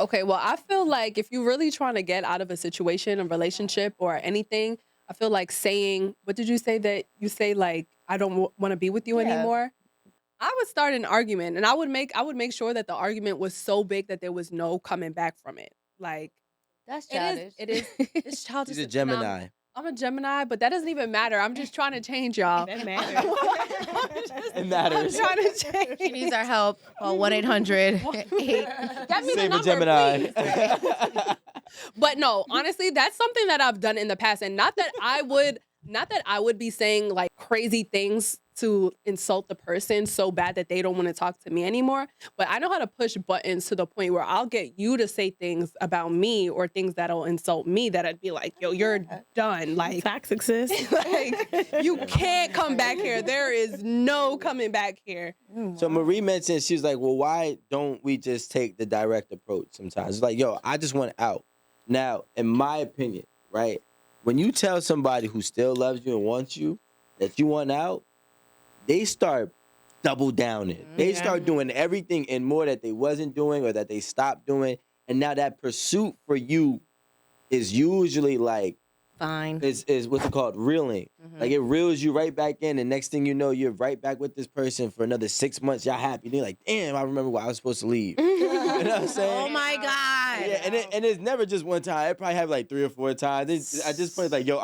Okay, well, I feel like if you're really trying to get out of a situation, a relationship, or anything, I feel like saying, what did you say that you say, like, I don't want to be with you Yeah. anymore? I would start an argument, and I would make sure that the argument was so big that there was no coming back from it. Like, That's it is, childish. it is, it's childish. She's a and Gemini. I'm a Gemini, but that doesn't even matter. I'm just trying to change y'all. That matters. It matters. I'm trying to change. She needs our help. Call 1-800. Get me the Save a number, Gemini. please. But no, honestly, that's something that I've done in the past, and not that I would be saying like crazy things to insult the person so bad that they don't want to talk to me anymore. But I know how to push buttons to the point where I'll get you to say things about me or things that'll insult me that I'd be like, yo, you're done. Like, Toxic sis. like you can't come back here. There is no coming back here. So Marie mentioned, she was like, well, why don't we just take the direct approach sometimes? It's like, yo, I just want out. Now, in my opinion, right, when you tell somebody who still loves you and wants you that you want out, they start double downing. They start doing everything and more that they wasn't doing or that they stopped doing. And now that pursuit for you is usually like, Fine. is what's it called? Reeling. Like it reels you right back in, and next thing you know, you're right back with this person for another 6 months. Y'all happy. They're like, damn, I remember why I was supposed to leave. You know what I'm saying? Oh my God. Yeah, and it's never just one time. It probably have like 3 or 4 times. At this point, it's like, yo,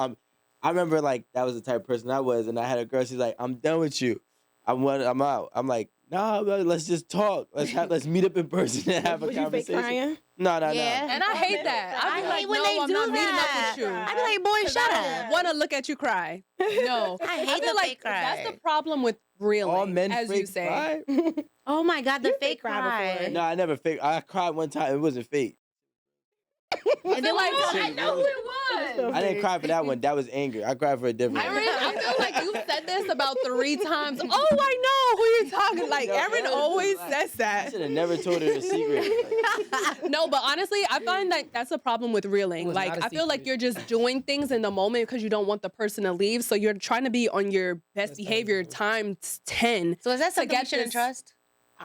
I remember like that was the type of person I was, and I had a girl. She's like, I'm done with you. I'm out. I'm like, nah, bro, let's just talk. Let's meet up in person and have a Was you fake conversation. crying? No. Yeah. And I hate that. I I'd be hate like, when no, they I'm do not meeting that. up with you. I'd be like, boy, shut I up. want to look at you cry. No. I hate feel the like fake cry. that's the problem with reeling, All men as fake you say. cry? Oh my God, the You fake fake cry cry. before. No, I never fake. I cried one time. It wasn't fake. And then like, I know it was. I didn't cry for that one. That was anger. I cried for a different one. Erin, I feel like you said this about 3 times. Oh, I know who you're talking. Like, Yo, Erin Erin always was says I that. should have never told her the secret. Like, No, but honestly, I find that that's a problem with reeling. was Like, not a I feel like secret. you're just doing things in the moment because you don't want the person to leave. So you're trying to be on your best behavior times 10. So is that something we get shouldn't this- trust?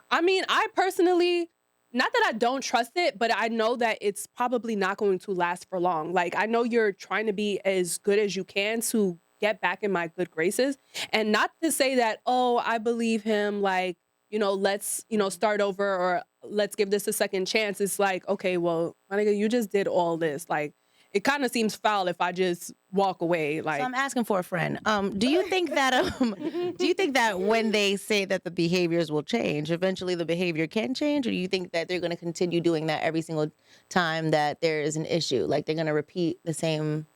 I mean, I personally, not that I don't trust it, but I know that it's probably not going to last for long. Like, I know you're trying to be as good as you can to get back in my good graces. And not to say that, oh, I believe him, like, let's, start over or let's give this a second chance. It's like, okay, well, my nigga, you just did all this. Like, it kind of seems foul if I just walk away. Like, So I'm asking for a friend. Do you think that when they say that the behaviors will change, eventually the behavior can change, or do you think that they're going to continue doing that every single time that there is an issue? Like they're going to repeat the same.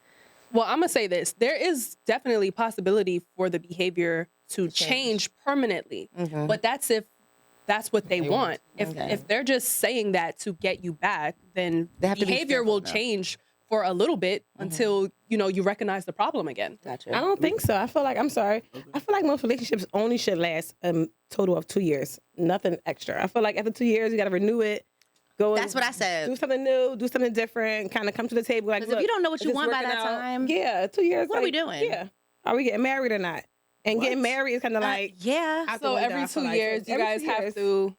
well, I'm gonna say this. There is definitely possibility for the behavior to change permanently. But that's if that's what they want. If they're just saying that to get you back, then They have to be behavior careful will enough. change for a little bit until you recognize the problem again. Gotcha. I don't think so. I feel like, I'm sorry. I feel like most relationships only should last a total of 2 years. Nothing extra. I feel like after 2 years, you got to renew it. Go. That's what I said. Do something new. Do something different. Kind of come to the table. Like, Because if you don't know what is you this want by working that out? time, Yeah, 2 years. what are we like, doing? Yeah. Are we getting married or not? And getting married is kind of like yeah. out the So window, every I feel 2 like. years, you Every guys 2 have years. to.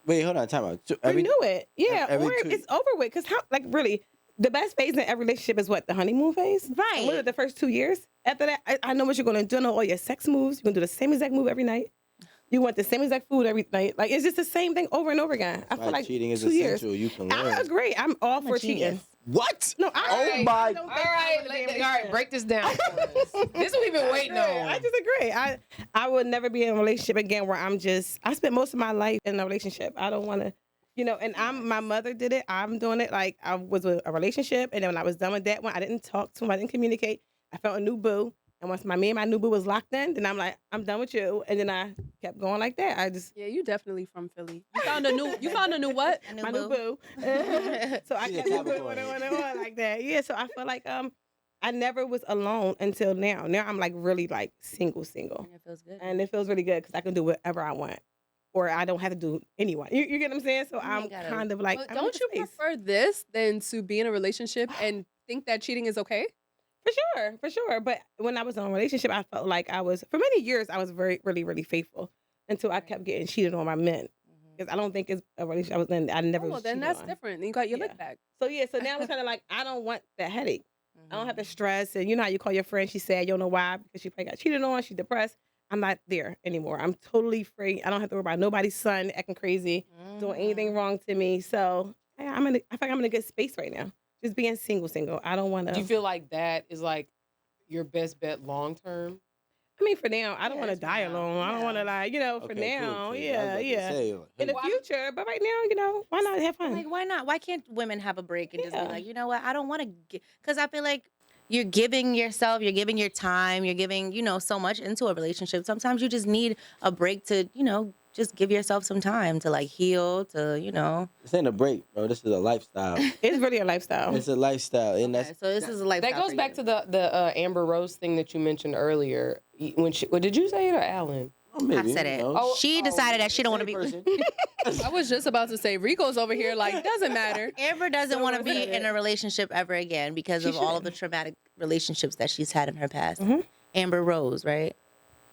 wait, hold on, time out. Renew it. Yeah, every or 2 it's over with. Because really, the best phase in every relationship is what? The honeymoon phase? Right. And what are the first 2 years? After that, I know what you're going to do. I know all your sex moves. You're going to do the same exact move every night. You want the same exact food every night. Like, it's just the same thing over and over again. I feel like cheating is 2 years. essential. You can I learn. agree. I'm all for cheating. genius. What? No, Oh my. don't All think right, I would be in a all right, break this down. For us. This is what we've been waiting Yeah, on. I just agree. I would never be in a relationship again where I spent most of my life in a relationship. I don't want to, and my mother did it. I'm doing it. Like, I was with a relationship, and then when I was done with that one, I didn't talk to him. I didn't communicate. I found a new boo. And once me and my new boo was locked in, then I'm like, I'm done with you. And then I kept going like that. I just, Yeah, you definitely from Philly. You found a new what? A new my boo. new boo. So I She's a kept going Capricorn. on like that. Yeah, so I feel like I never was alone until now. Now I'm like really like single. And it feels good. And it feels really good because I can do whatever I want. Or I don't have to do anyone. You get what I'm saying? So I'm ain't gotta- kind of like, But I'm in don't the you space. prefer this than to be in a relationship and think that cheating is okay? For sure. But when I was in a relationship, I felt like for many years, I was very, really, really faithful until I kept getting cheated on by men. because I don't think it's a relationship I was in. I never Oh, well, was then cheated that's on. different. You got your Yeah. lick back. So yeah, so now it's kind of like I don't want that headache. I don't have Mm-hmm. to stress, and you know how you call your friend, she's sad, you don't know why because she probably got cheated on, she's depressed. I'm not there anymore. I'm totally free. I don't have to worry about nobody's son acting crazy, doing anything wrong to me. So yeah, I feel like I'm in a good space right now. Just being single. I don't want Do you to. feel like that is like your best bet long term? I mean, for now, I don't Yeah, want to it's for die now. alone. I don't want to like, for Okay, cool. now, 'Cause I was yeah, about to yeah. say, In the future, but right now, why not have fun? Like, why not? Why can't women have a break and just be Yeah. like, you know what? I don't want to get, because I feel like you're giving yourself, you're giving your time, you're giving, so much into a relationship. Sometimes you just need a break to, just give yourself some time to like heal, to. this ain't a break, bro. This is a lifestyle. It's really a lifestyle. It's a lifestyle, and Okay, so this is a lifestyle. That goes back to the Amber Rose thing that you mentioned earlier. When did you say it or Alan? oh, maybe, I said it. Oh, She decided that she don't want to be. person. I was just about to say Rico's over here like doesn't matter. Amber doesn't want to Someone be said in it. a relationship ever again because She of all of shouldn't. the traumatic relationships that she's had in her past. Mhm. Amber Rose, right?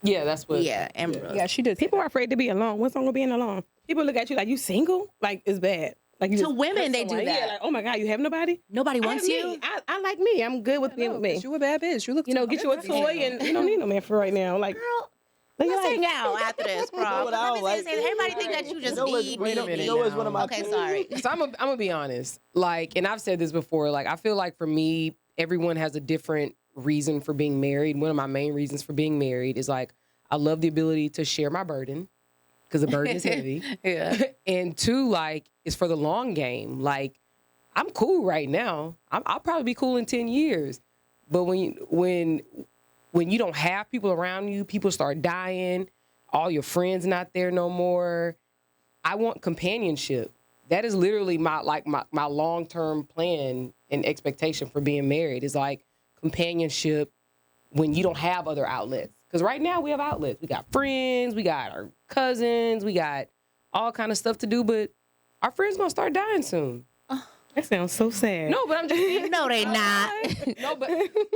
Yeah, that's what. Yeah, Amber Rose. Yeah, she did. People are afraid to be alone. What's wrong with being alone? People look at you like you single, like it's bad. Like you To just women, hurt they do someone. Yeah, that. like, oh my God, you have nobody? Nobody I wants have you. me. I like me. I'm good with being with me. You a bad bitch. You look. Get you a toy and you don't need no man for right now. Like, Girl, live your let's life. hang out after this, bro. know what I don't like? Everybody think that you just need Wait a me. minute You know what's one of my Okay, things? sorry. So I'm gonna be honest. Like, and I've said this before. Like, I feel like for me, everyone has a different reason for being married. One of my main reasons for being married is like I love the ability to share my burden because the burden is heavy. Yeah. And two, like, it's for the long game. Like, I'm cool right now. I'll probably be cool in 10 years. But when you don't have people around you, people start dying, all your friends not there no more. I want companionship. That is literally my long-term plan and expectation for being married is like companionship when you don't have other outlets. Because right now we have outlets. We got friends, we got our cousins, we got all kind of stuff to do, but our friends gonna start dying soon. That sounds so sad. No, but I'm just saying. No, they not. No, but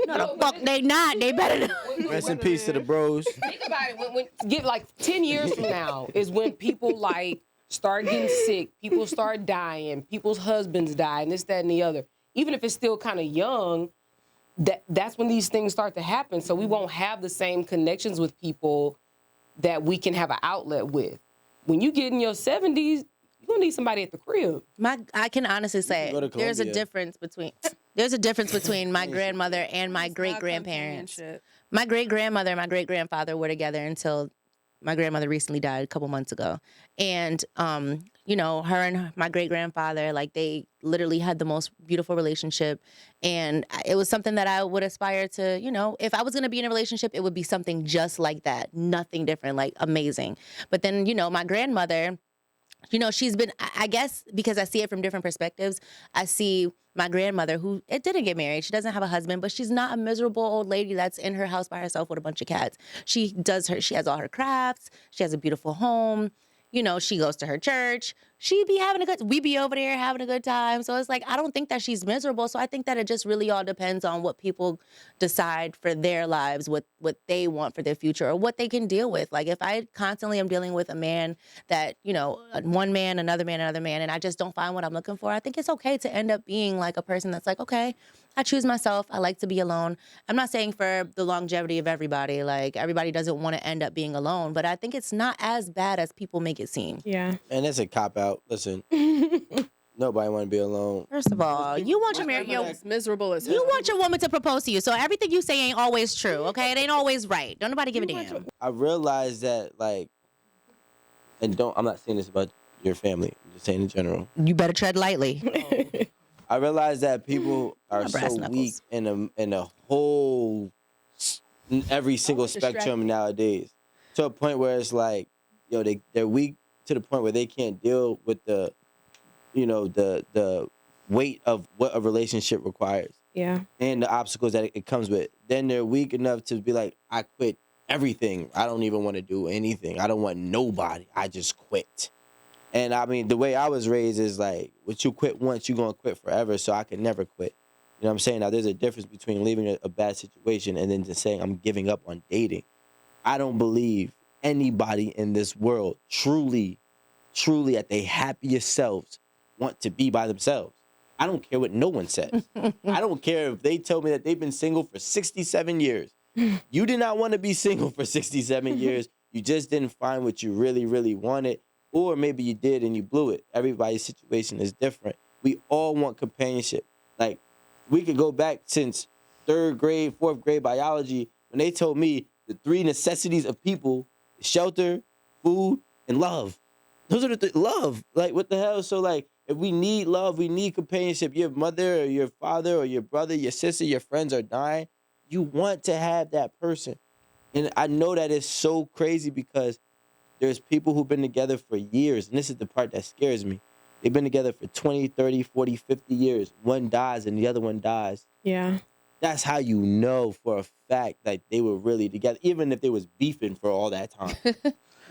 No, the fuck they not. They better not. Rest in peace to the bros. think about it. When get like 10 years from now is when people like start getting sick, people start dying, people's husbands die, and this, that, and the other. Even if it's still kind of young, that's when these things start to happen. So we won't have the same connections with people that we can have an outlet with. When you get in your 70s, you're gonna need somebody at the crib. I can honestly say go to there's a Colombia. difference between my grandmother and my great grandparents. My great grandmother and my great grandfather were together until my grandmother recently died a couple months ago. And her and my great grandfather, like they literally had the most beautiful relationship. And it was something that I would aspire to, if I was gonna be in a relationship, it would be something just like that. Nothing different, like amazing. But then, my grandmother, she's been, I guess, because I see it from different perspectives. I see my grandmother who didn't get married. She doesn't have a husband, but she's not a miserable old lady that's in her house by herself with a bunch of cats. She has all her crafts. She has a beautiful home. She goes to her church. We be over there having a good time. So it's like, I don't think that she's miserable. So I think that it just really all depends on what people decide for their lives, what they want for their future or what they can deal with. Like if I constantly am dealing with a man that, one man, another man, and I just don't find what I'm looking for, I think it's okay to end up being like a person that's like, okay, I choose myself. I like to be alone. I'm not saying for the longevity of everybody, like everybody doesn't want to end up being alone, but I think it's not as bad as people make it seem. Yeah. And that's a cop out. Listen, nobody want to be alone. First of all, you want It's miserable as you hell. want your woman to propose to you, so everything you say ain't always true, okay? It ain't always right. Don't nobody give a damn. I realized that, like, I'm not saying this about your family. I'm just saying in general. You better tread lightly. I realized that people are brass so knuckles. weak in a whole, in every single spectrum nowadays, to a point where it's like, they're weak to the point where they can't deal with the weight of what a relationship requires Yeah. and the obstacles that it comes with. Then they're weak enough to be like, I quit everything. I don't even want to do anything. I don't want nobody. I just quit. And I mean, the way I was raised is like, what you quit once, you're going to quit forever. So I can never quit. You know what I'm saying? Now, there's a difference between leaving a bad situation and then just saying, I'm giving up on dating. I don't believe anybody in this world truly truly at their happiest selves want to be by themselves. I don't care what no one says. I don't care if they tell me that they've been single for 67 years. You did not want to be single for 67 years. You just didn't find what you really, really wanted. Or maybe you did and you blew it. Everybody's situation is different. We all want companionship. Like, we could go back since 3rd grade, 4th grade biology when they told me the 3 necessities of people: shelter, food, and love. Those are the love. Like, what the hell? So, like, if we need love, we need companionship. Your mother or your father or your brother, your sister, your friends are dying. You want to have that person. And I know that is so crazy because there's people who've been together for years. And this is the part that scares me. They've been together for 20, 30, 40, 50 years. One dies and the other one dies. Yeah. That's how you know for a fact that they were really together, even if they was beefing for all that time. You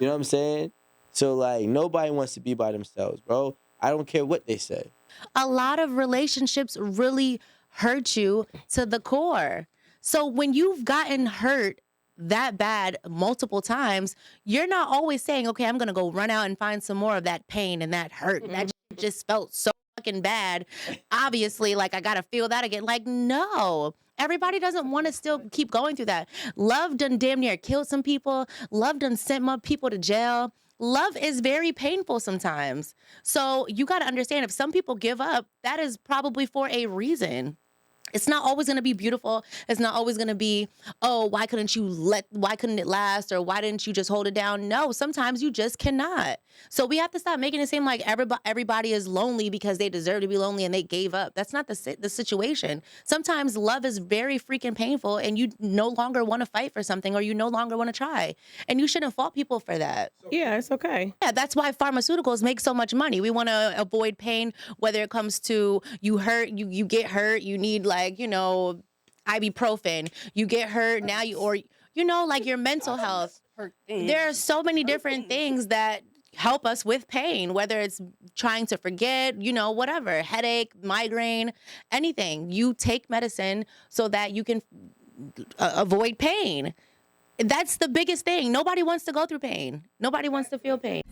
know what I'm saying? So, like, nobody wants to be by themselves, bro. I don't care what they say. A lot of relationships really hurt you to the core. So when you've gotten hurt that bad multiple times, you're not always saying, okay, I'm going to go run out and find some more of that pain and that hurt. Mm-hmm. That just felt so fucking bad. Obviously, like, I got to feel that again. Like, no. Everybody doesn't want to still keep going through that. Love done damn near killed some people. Love done sent more people to jail. Love is very painful sometimes. So you got to understand, if some people give up, that is probably for a reason. It's not always going to be beautiful. It's not always going to be, oh, why couldn't it last? Or why didn't you just hold it down? No, sometimes you just cannot. So we have to stop making it seem like everybody is lonely because they deserve to be lonely and they gave up. That's not the situation. Sometimes love is very freaking painful and you no longer want to fight for something, or you no longer want to try. And you shouldn't fault people for that. Yeah, it's okay. Yeah, that's why pharmaceuticals make so much money. We want to avoid pain, whether it comes to you get hurt, you need, like, ibuprofen, you get hurt now, like your mental health. There are so many different things that help us with pain, whether it's trying to forget, whatever, headache, migraine, anything. You take medicine so that you can avoid pain. That's the biggest thing. Nobody wants to go through pain. Nobody wants to feel pain.